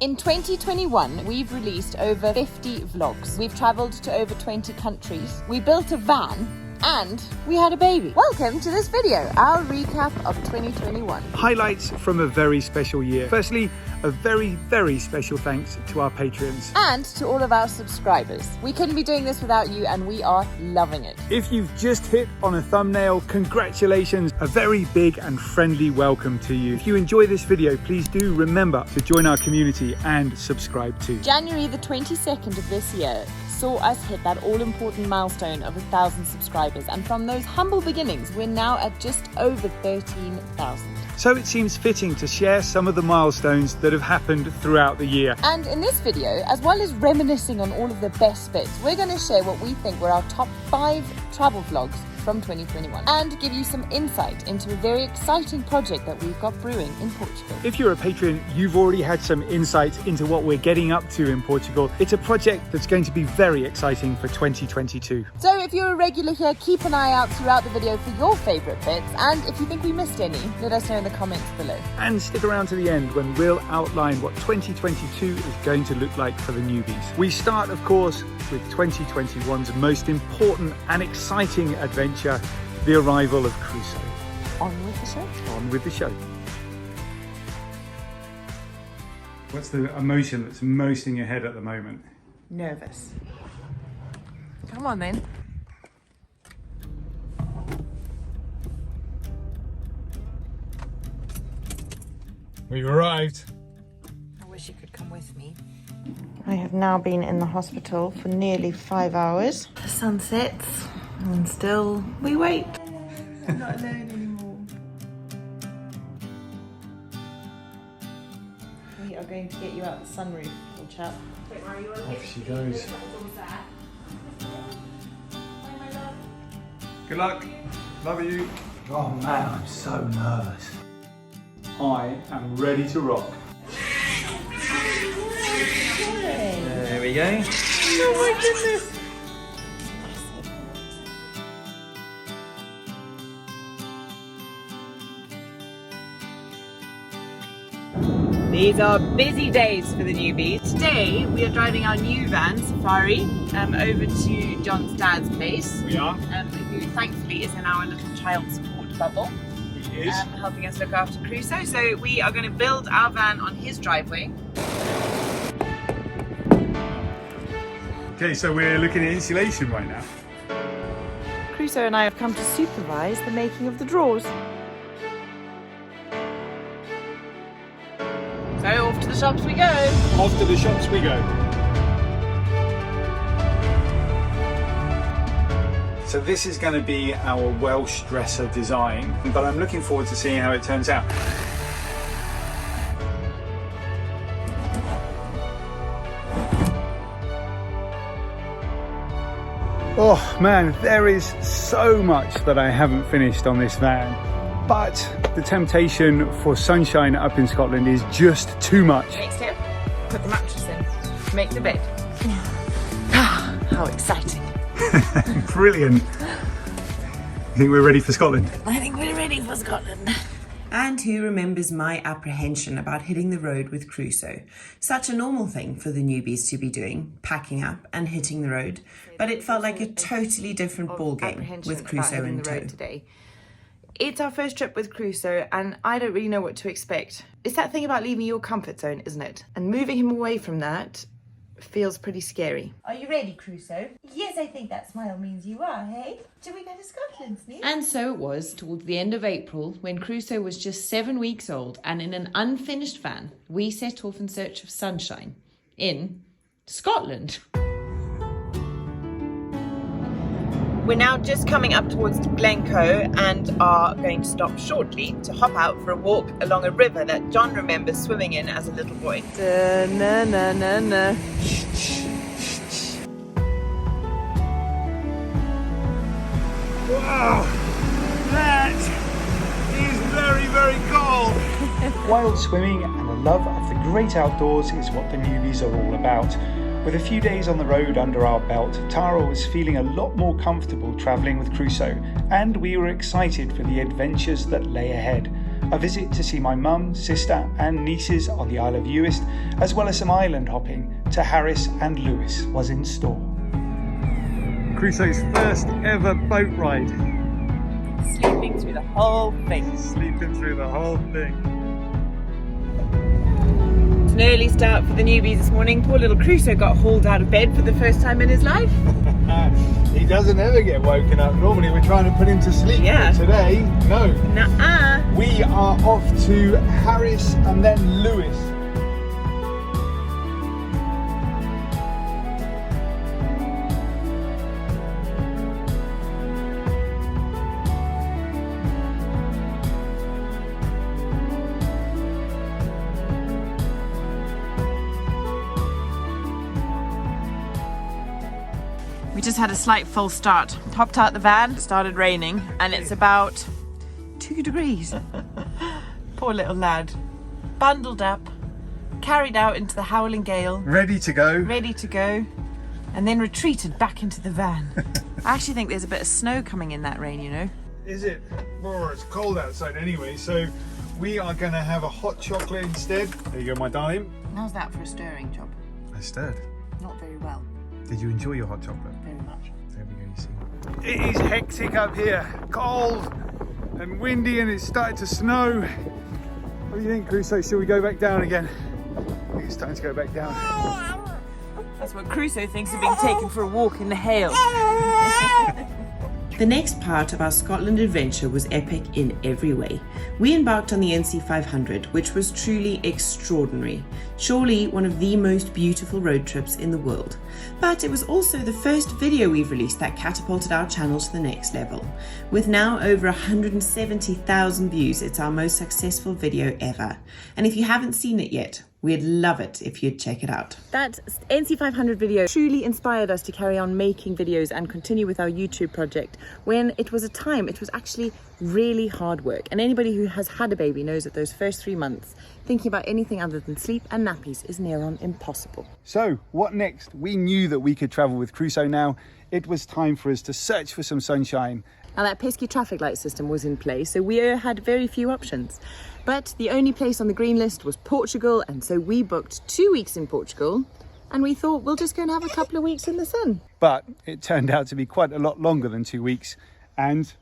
In 2021, we've released over 50 vlogs. We've travelled to over 20 countries. We built a van and we had a baby. Welcome to this video, our recap of 2021. Highlights from a very special year. Firstly, a very, very special thanks to our Patreons. And to all of our subscribers. We couldn't be doing this without you and we are loving it. If you've just hit on a thumbnail, congratulations. A very big and friendly welcome to you. If you enjoy this video, please do remember to join our community and subscribe too. January the 22nd of this year saw us hit that all-important milestone of 1,000 subscribers, and from those humble beginnings we're now at just over 13,000. So it seems fitting to share some of the milestones that have happened throughout the year. And in this video, as well as reminiscing on all of the best bits, we're going to share what we think were our top 5 travel vlogs from 2021 and give you some insight into a very exciting project that we've got brewing in Portugal. If you're a patron, you've already had some insight into what we're getting up to in Portugal. It's a project that's going to be very exciting for 2022. So if you're a regular here, keep an eye out throughout the video for your favourite bits, and if you think we missed any, let us know in the comments below. And stick around to the end when we'll outline what 2022 is going to look like for the newbies. We start, of course, with 2021's most important and exciting adventure, the arrival of Crusoe. On with the show. On with the show. What's the emotion that's most in your head at the moment? Nervous. Come on then. We've arrived. I wish you could come with me. I have now been in the hospital for nearly 5 hours. The sun sets and still we wait. I'm not alone anymore. We are going to get you out the sunroof, little chap. Off she goes. Good luck. Love you. Oh man, I'm so nervous. I am ready to rock. There we go. Oh my goodness. These are busy days for the newbies. Today we are driving our new van, Safari, over to John's dad's place. We are. Who thankfully is in our little child support bubble. He is. Helping us look after Crusoe. So we are going to build our van on his driveway. Okay, so we're looking at insulation right now. Crusoe and I have come to supervise the making of the drawers. So off to the shops we go. Off to the shops we go. So this is going to be our Welsh dresser design, but I'm looking forward to seeing how it turns out. Oh man, there is so much that I haven't finished on this van, but the temptation for sunshine up in Scotland is just too much. Next step, put the mattress in, make the bed. How exciting. Brilliant. You think we're ready for Scotland? I think we're ready for Scotland. And who remembers my apprehension about hitting the road with Crusoe? Such a normal thing for the newbies to be doing, packing up and hitting the road, but it felt like a totally different ballgame with Crusoe in tow. Today. It's our first trip with Crusoe and I don't really know what to expect. It's that thing about leaving your comfort zone, isn't it? And moving him away from that feels pretty scary. Are you ready, Crusoe? Yes, I think that smile means you are, hey? Shall we go to Scotland, Sneak? And so it was towards the end of April, when Crusoe was just 7 weeks old, and in an unfinished van, we set off in search of sunshine in Scotland. We're now just coming up towards Glencoe and are going to stop shortly to hop out for a walk along a river that John remembers swimming in as a little boy. Da-na-na-na-na. Wow, that is very, very cold. Wild swimming and a love of the great outdoors is what the newbies are all about. With a few days on the road under our belt, Tara was feeling a lot more comfortable travelling with Crusoe, and we were excited for the adventures that lay ahead. a visit to see my mum, sister and nieces on the Isle of Uist, as well as some island hopping to Harris and Lewis was in store. Crusoe's first ever boat ride. Sleeping through the whole thing. Sleeping through the whole thing. It's an early start for the newbies this morning. Poor little Crusoe got hauled out of bed for the first time in his life. He doesn't ever get woken up. Normally we're trying to put him to sleep, Yeah. but today, no. Nuh-uh. We are off to Harris and then Lewis. We just had a slight false start. Hopped out the van, it started raining, and it's about 2 degrees. Poor little lad. Bundled up, carried out into the howling gale, Ready to go. and then retreated back into the van. I actually think there's a bit of snow coming in that rain, you know. Is it? Well, it's cold outside anyway, so we are going to have a hot chocolate instead. There you go, my darling. How's that for a stirring job? I stirred. Not very well. Did you enjoy your hot chocolate? Very much. There we go, you see. It is hectic up here. Cold and windy, and it's started to snow. What do you think, Crusoe? Shall we go back down again? I think it's time to go back down. That's what Crusoe thinks of being taken for a walk in the hail. The next part of our Scotland adventure was epic in every way. We embarked on the NC500, which was truly extraordinary. Surely one of the most beautiful road trips in the world. But it was also the first video we've released that catapulted our channel to the next level. With now over 170,000 views, it's our most successful video ever. And if you haven't seen it yet, we'd love it if you'd check it out. That NC500 video truly inspired us to carry on making videos and continue with our YouTube project when it was actually really hard work. And anybody who has had a baby knows that those first 3 months, thinking about anything other than sleep and nappies is near on impossible. So, what next? We knew that we could travel with Crusoe now. It was time for us to search for some sunshine. Now that pesky traffic light system was in place, so we had very few options. But the only place on the green list was Portugal, and so we booked 2 weeks in Portugal, and we thought we'll just go and have a couple of weeks in the sun. But it turned out to be quite a lot longer than 2 weeks, and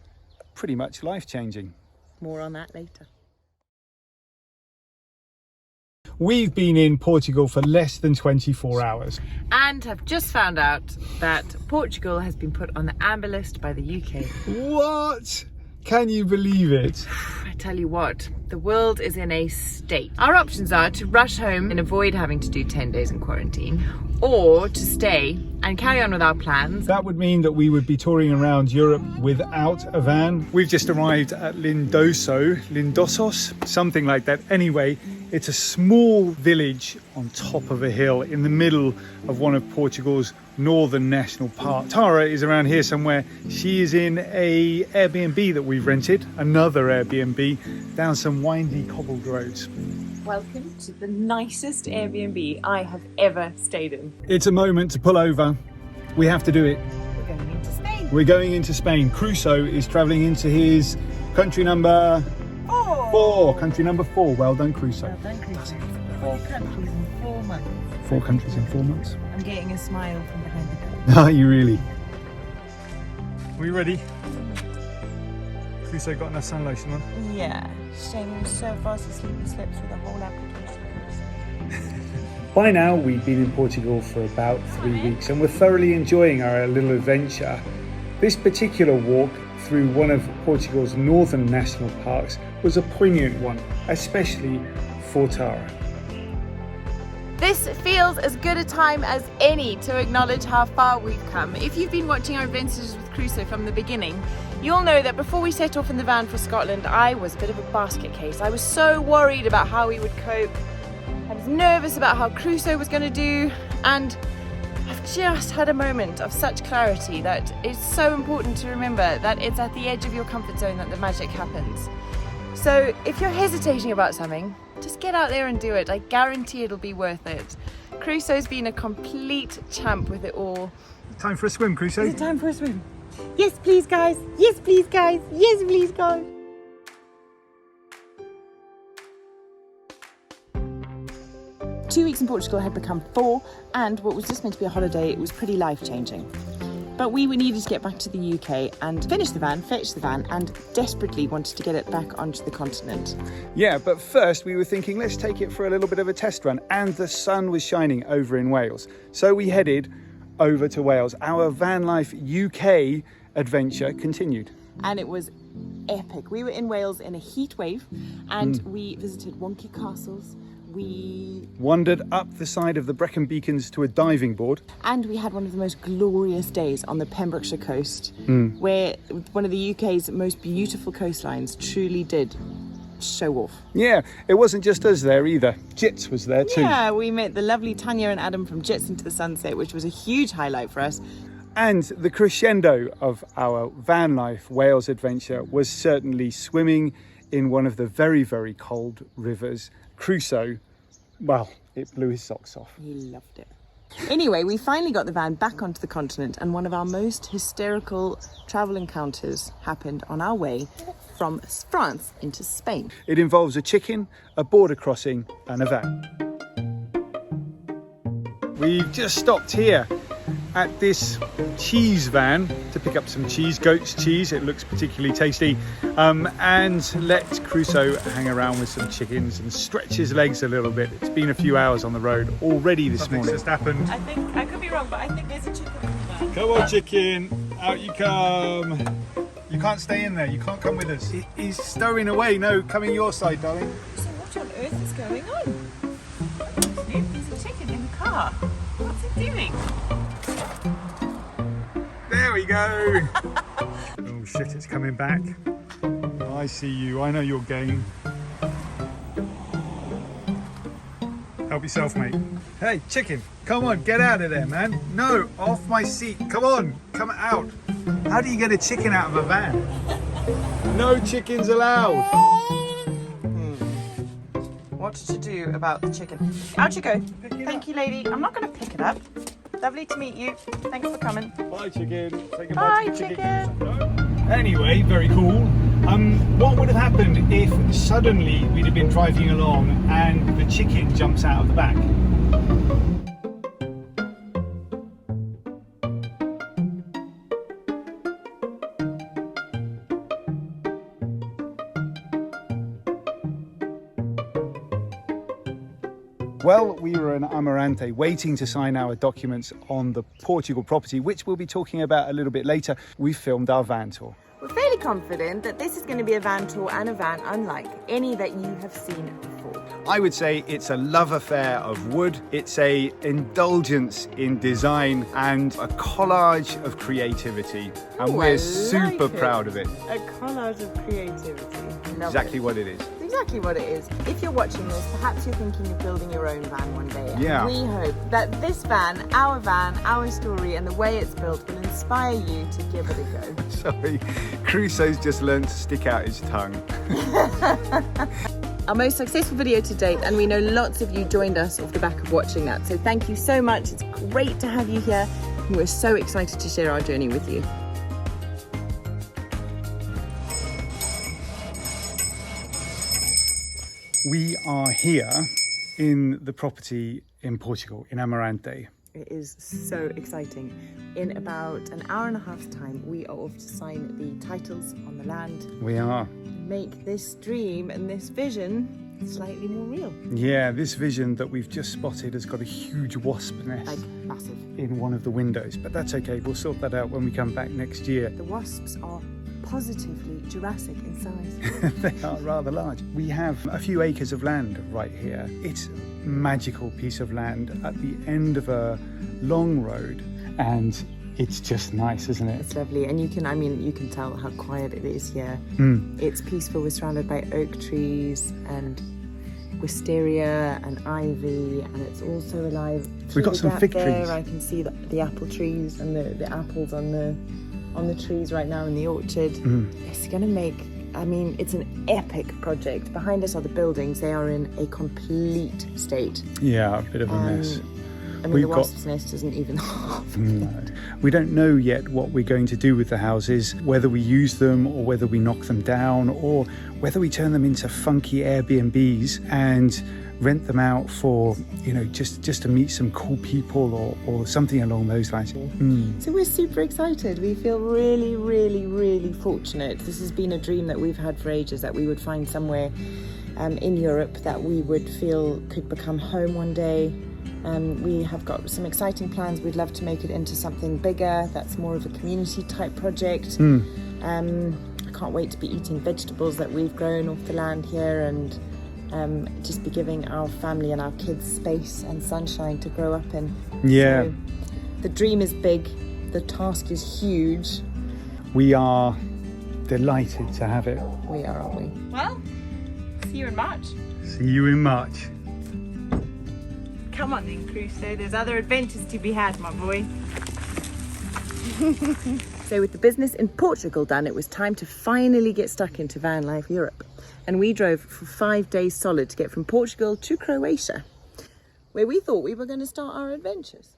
pretty much life-changing. More on that later. We've been in Portugal for less than 24 hours. And have just found out that Portugal has been put on the amber list by the UK. What? Can you believe it? I tell you what, the world is in a state. Our options are to rush home and avoid having to do 10 days in quarantine, or to stay and carry on with our plans. That would mean that we would be touring around Europe without a van. We've just arrived at Lindosos, something like that. Anyway, it's a small village on top of a hill in the middle of one of Portugal's northern national parks. Tara is around here somewhere. She is in a Airbnb that we've rented, another Airbnb, down some windy cobbled roads. Welcome to the nicest Airbnb I have ever stayed in. It's a moment to pull over. We have to do it. We're going into Spain. We're going into Spain. Crusoe is travelling into his country number 4. Country number 4. Well done, Crusoe. Well done, Crusoe. 4 countries in 4 months. 4 countries in 4 months. I'm getting a smile from behind the curtain. Are you really? Are we ready? Crusoe got enough sun lotion on? Yeah, shame he was so fast asleep he slept through the whole application. By now, we've been in Portugal for about 3 weeks and we're thoroughly enjoying our little adventure. This particular walk through one of Portugal's northern national parks was a poignant one, especially for Tara. This feels as good a time as any to acknowledge how far we've come. If you've been watching our adventures with Crusoe from the beginning, you'll know that before we set off in the van for Scotland, I was a bit of a basket case. I was so worried about how we would cope. I was nervous about how Crusoe was going to do, and I've just had a moment of such clarity that it's so important to remember that it's at the edge of your comfort zone that the magic happens. So if you're hesitating about something, just get out there and do it. I guarantee it'll be worth it. Crusoe's been a complete champ with it all. Time for a swim, Crusoe. Is it time for a swim? Yes, please, guys. Yes, please, guys. Yes, please, guys. 2 weeks in Portugal had become 4, and what was just meant to be a holiday, it was pretty life-changing. But we needed to get back to the UK and finish the van, fetch the van, and desperately wanted to get it back onto the continent. Yeah, but first we were thinking, let's take it for a little bit of a test run, and the sun was shining over in Wales. So we headed over to Wales. Our Vanlife UK adventure continued. And it was epic. We were in Wales in a heat wave, and we visited wonky castles. We wandered up the side of the Brecon Beacons to a diving board. And we had one of the most glorious days on the Pembrokeshire coast, where one of the UK's most beautiful coastlines truly did show off. Yeah, it wasn't just us there either. Jits was there too. Yeah, we met the lovely Tanya and Adam from Jits into the Sunset, which was a huge highlight for us. And the crescendo of our van life Wales adventure was certainly swimming in one of the very, very cold rivers. Crusoe, well, it blew his socks off. He loved it. Anyway, we finally got the van back onto the continent, and one of our most hysterical travel encounters happened on our way from France into Spain. It involves a chicken, a border crossing and a van. We've just stopped here at this cheese van to pick up some cheese, goat's cheese. It looks particularly tasty. And let Crusoe hang around with some chickens and stretch his legs a little bit. It's been a few hours on the road already this morning. Just happened. I think, I could be wrong, but I think there's a chicken in the van. Come on, chicken, out you come. You can't stay in there, you can't come with us. He's stowing away. No, coming your side, darling. So what on earth is going on? Snoop, there's a chicken in the car. What's it doing? There we go. Oh shit, it's coming back. Oh, I see you, I know your game. Help yourself, mate. Hey, chicken, come on, get out of there, man. No, off my seat. Come on, come out. How do you get a chicken out of a van? No chickens allowed. What to do about the chicken? Out you go. Thank you, lady. I'm not going to pick it up. Lovely to meet you. Thanks for coming. Bye, chicken. Say goodbye Bye, to the chicken. No. Anyway, very cool. What would have happened if suddenly we'd have been driving along and the chicken jumps out of the back? Well, we were in Amarante waiting to sign our documents on the Portugal property, which we'll be talking about a little bit later. We filmed our van tour. We're fairly confident that this is going to be a van tour and a van unlike any that you have seen before. I would say it's a love affair of wood. It's a indulgence in design and a collage of creativity. And we're super proud of it. A collage of creativity. Love Exactly it. what it is. Exactly what it is. If you're watching this, perhaps you're thinking of building your own van one day. And Yeah. we hope that this van, our story and the way it's built will inspire you to give it a go. Sorry, Crusoe's just learned to stick out his tongue. Our most successful video to date, and we know lots of you joined us off the back of watching that. So thank you so much. It's great to have you here. And we're so excited to share our journey with you. We are here in the property in Portugal, in Amarante. It is so exciting. In about an hour and a half's time, we are off to sign the titles on the land. We are. Make this dream and this vision slightly more real. Yeah, this vision that we've just spotted has got a huge wasp nest Like massive. in one of the windows, but that's okay. We'll sort that out when we come back next year. The wasps are positively Jurassic in size. They are rather large. We have a few acres of land right here. It's a magical piece of land at the end of a long road, and it's just nice, isn't it? It's lovely, and you can tell how quiet it is here. It's peaceful. We're surrounded by oak trees and wisteria and ivy, and it's also alive. We've got some fig there, trees. I can see the apple trees and the apples on the trees right now in the orchard. It's gonna make, it's an epic project. Behind us are the buildings. They are in a complete state. Yeah, a bit of a mess. I mean, the wasp's nest isn't even half of that. We don't know yet what we're going to do with the houses, whether we use them or whether we knock them down or whether we turn them into funky Airbnbs and rent them out for, you know, just to meet some cool people or something along those lines. So we're super excited. We feel really, really, really fortunate. This has been a dream that we've had for ages, that we would find somewhere in Europe that we would feel could become home one day. We have got some exciting plans. We'd love to make it into something bigger that's more of a community type project. I can't wait to be eating vegetables that we've grown off the land here and just be giving our family and our kids space and sunshine to grow up in. Yeah. So the dream is big, the task is huge. We are delighted to have it. We are, aren't we? Well, see you in March. See you in March. Come on then, Crusoe, there's other adventures to be had, my boy. So with the business in Portugal done, it was time to finally get stuck into Vanlife Europe. And we drove for 5 days solid to get from Portugal to Croatia, where we thought we were going to start our adventures.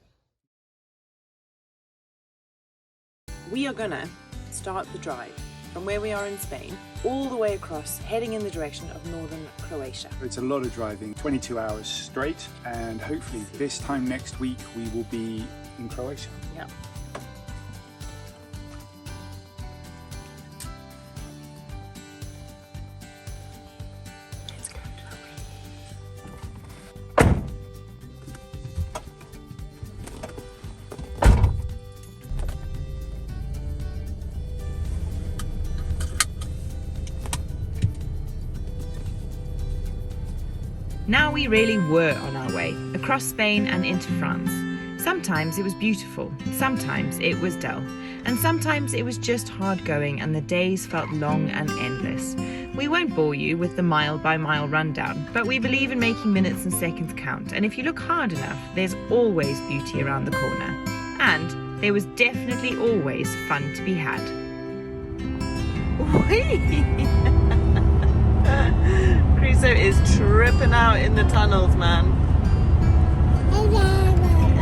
We are going to start the drive from where we are in Spain, all the way across, heading in the direction of northern Croatia. It's a lot of driving, 22 hours straight, and hopefully this time next week we will be in Croatia. Yeah. Now we really were on our way, across Spain and into France. Sometimes it was beautiful, sometimes it was dull, and sometimes it was just hard going and the days felt long and endless. We won't bore you with the mile-by-mile rundown, but we believe in making minutes and seconds count, and if you look hard enough, there's always beauty around the corner. And there was definitely always fun to be had. Crusoe is tripping out in the tunnels, man.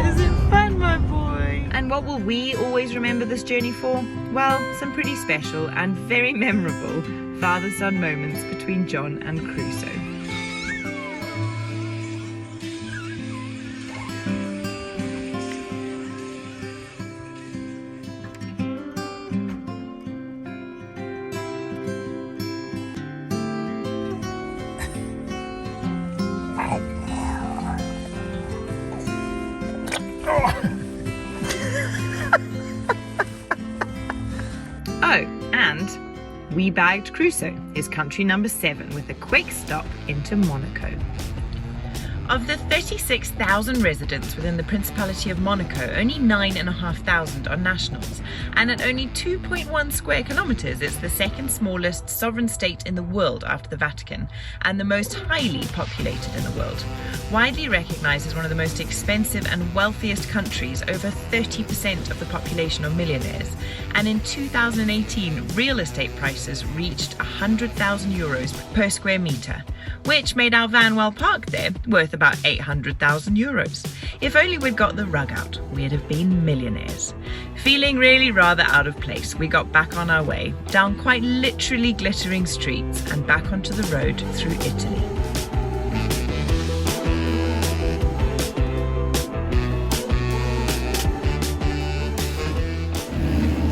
Is it fun, my boy? And what will we always remember this journey for? Well, some pretty special and very memorable father-son moments between John and Crusoe. Oh, and we bagged Crusoe, his country number 7, with a quick stop into Monaco. Of the 36,000 residents within the Principality of Monaco, only 9,500 are nationals, and at only 2.1 square kilometres, it's the second smallest sovereign state in the world after the Vatican, and the most highly populated in the world. Widely recognised as one of the most expensive and wealthiest countries, over 30% of the population are millionaires, and in 2018, real estate prices reached €100,000 per square metre, which made our van well parked there worth about €800,000. If only we'd got the rug out, we'd have been millionaires. Feeling really rather out of place, we got back on our way, down quite literally glittering streets and back onto the road through Italy.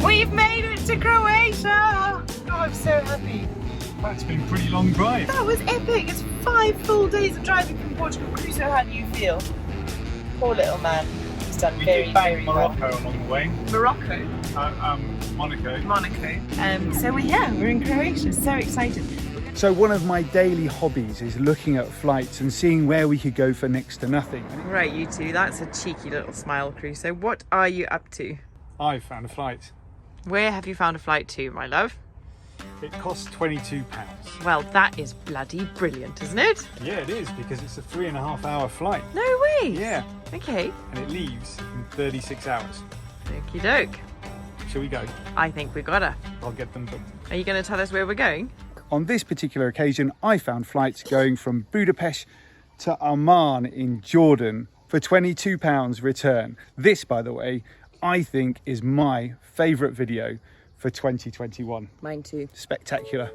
We've made it to Croatia! Oh, I'm so happy. That's been a pretty long drive. That was epic. It's 5 full days of driving from Portugal. Crusoe, how do you feel? Poor little man. He's done very, very well. Morocco along the way. Morocco? Monaco. Monaco. So we're in Croatia. So excited. So one of my daily hobbies is looking at flights and seeing where we could go for next to nothing. Right, you two. That's a cheeky little smile, Crusoe. What are you up to? I found a flight. Where have you found a flight to, my love? It costs £22. Well, that is bloody brilliant, isn't it? Yeah, it is, because it's a 3.5-hour flight. No way. Yeah. Okay. And it leaves in 36 hours. Okie doke. Shall we go? I think we gotta. I'll get them booked. Are you going to tell us where we're going? On this particular occasion, I found flights going from Budapest to Amman in Jordan for for £22 return. This, by the way, I think is my favourite video for 2021. Mine too. Spectacular.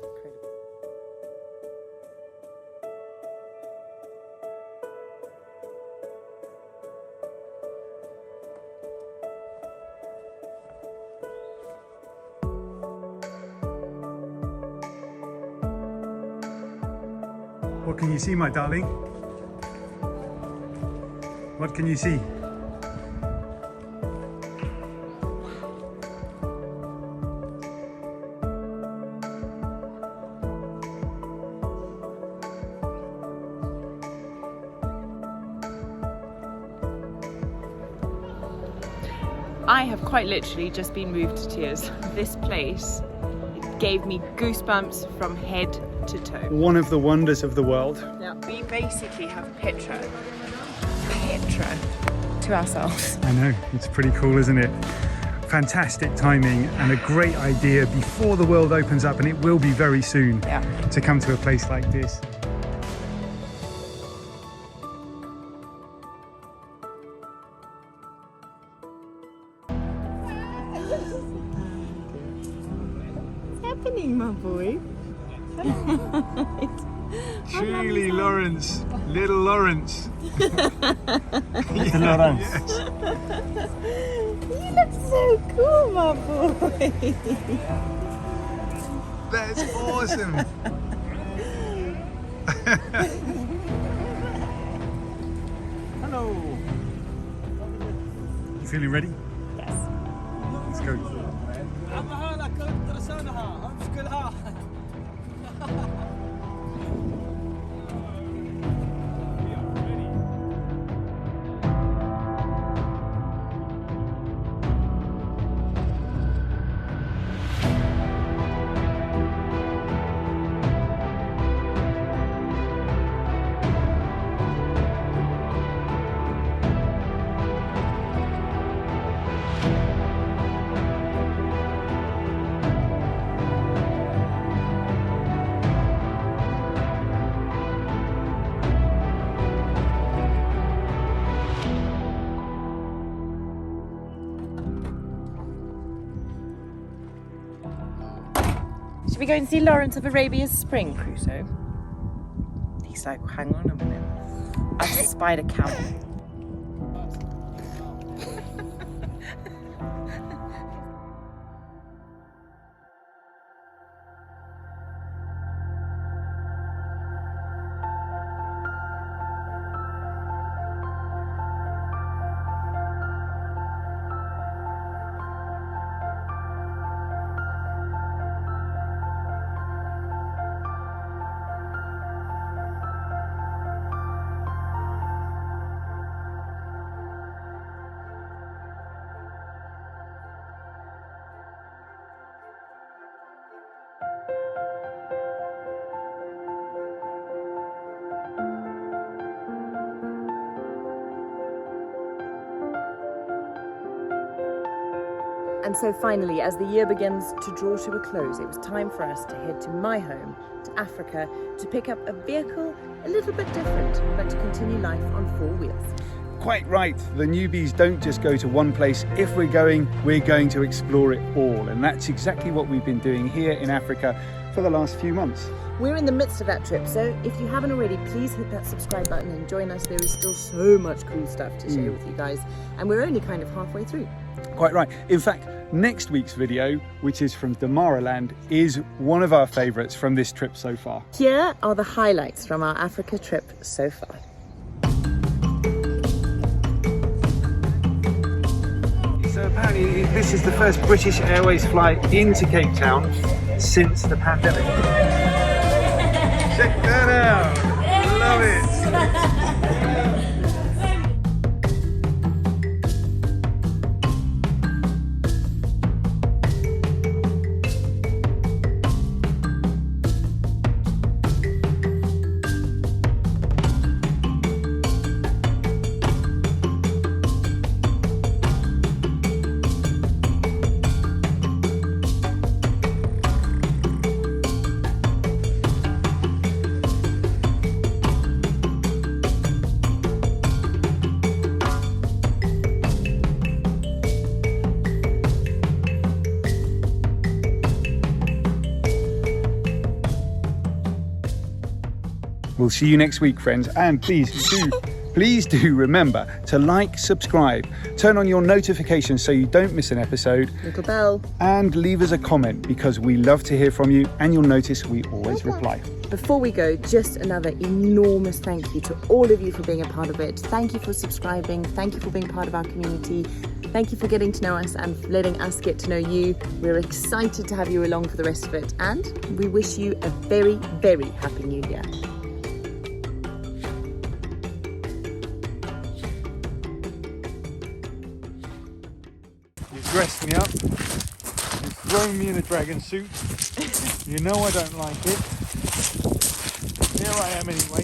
What can you see, my darling? What can you see? I have quite literally just been moved to tears. This place gave me goosebumps from head to toe. One of the wonders of the world. Yeah. We basically have Petra to ourselves. I know, it's pretty cool, isn't it? Fantastic timing and a great idea before the world opens up, and it will be very soon, to come to a place like this. What's happening, my boy? Truly, Lawrence, little Lawrence. Little Lawrence. Yes. You look so cool, my boy. That's awesome. Hello. You feeling ready? Yes. Let's go. Should we go and see Lawrence of Arabia's spring, Crusoe? He's like, hang on a minute. I've spied a camel. And so finally, as the year begins to draw to a close, it was time for us to head to my home, to Africa, to pick up a vehicle a little bit different, but to continue life on 4 wheels. Quite right, the newbies don't just go to one place. If we're going to explore it all. And that's exactly what we've been doing here in Africa for the last few months. We're in the midst of that trip, so if you haven't already, please hit that subscribe button and join us. There is still so much cool stuff to share with you guys, and we're only kind of halfway through. Quite right. In fact, next week's video, which is from Damaraland, is one of our favourites from this trip so far. Here are the highlights from our Africa trip so far. So apparently this is the first British Airways flight into Cape Town since the pandemic. Check that out! Love it! We'll see you next week, friends, and please do remember to like, subscribe, turn on your notifications so you don't miss an episode, Little bell. and leave us a comment because we love to hear from you, and you'll notice we always reply. Before we go, just another enormous thank you to all of you for being a part of it. Thank you for subscribing. Thank you for being part of our community. Thank you for getting to know us and letting us get to know you. We're excited to have you along for the rest of it, and we wish you a very, very happy New Year. You've dressed me up, you've thrown me in a dragon suit, you know I don't like it. Here I am anyway.